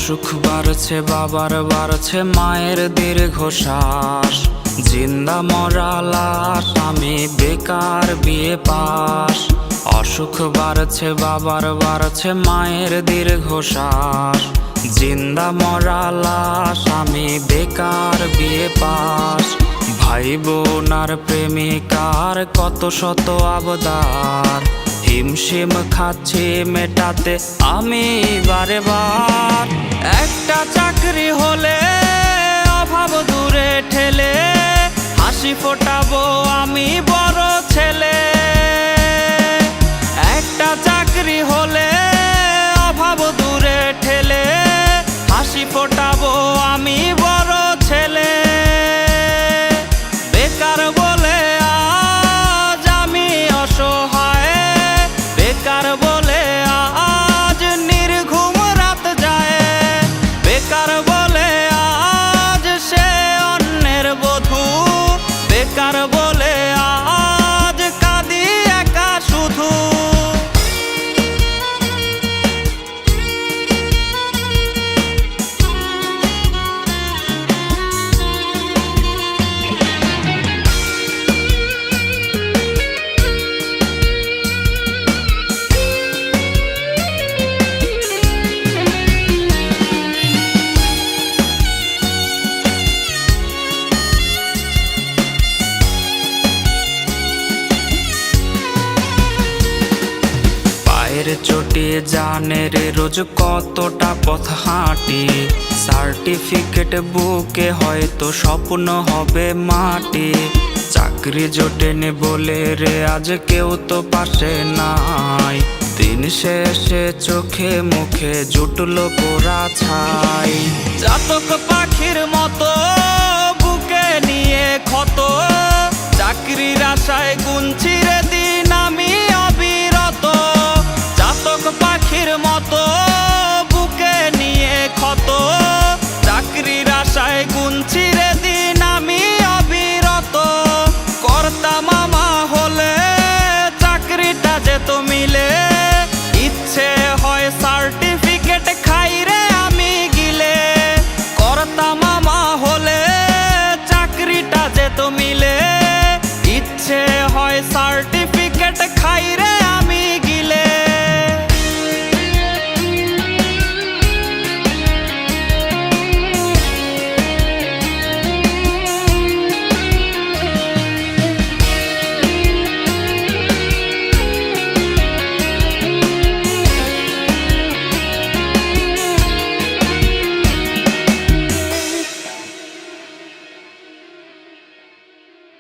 অসুখ বাড়ছে বাবার বাড়ছে মায়ের দীর্ঘশ্বাস, জিন্দা মরা লাশ আমি বেকার বিয়ে পাস। অসুখ বাড়ছে বাবার বাড়ছে মায়ের দীর্ঘশ্বাস, জিন্দা মরা লাশ আমি বেকার বিয়ে পাস। ভাই বোন আর প্রেমিকার কত শত আবদার, হিমশিম খাচ্ছি মেটাতে আমি বারে বার। একটা চাকরি হলে অভাব দূরে ঠেলে, হাসি ফোটাবো আমি বড় ছেলে। একটা চাকরি হলে অভাব দূরে ঠেলে, হাসি ফোটাবো আমি বড় ছেলে। বেকার বলে আজ আমি অসহায়, বেকার বলে আজ নির্ঘুম রাত যায়, বেকার বলে আজ সে অন্যের বধূ, বেকার বলে আজ কাঁদি একা শুধু। চোটে জানের রোজ কতটা পথ হাঁটি, সার্টিফিকেট বুকে হয়তো স্বপ্ন হবে মাটি। চাকরি জোটেনি বলে রে আজ কেউ তো পাশে নাই, দিন শেষে চোখে মুখে জুটলো পোড়া ছাই। চাতক পাখির মতো বুকে নিয়ে ক্ষত, চাকরির আশায় গুনছি রে দিন আমি অবিরত। চাতক পাখির মতো বুকে নিয়ে ক্ষত, চাকরির আশায় গুনছি রে দিন আমি অবিরত। কর্তা মামা হলে চাকরিটা যেত মিলে,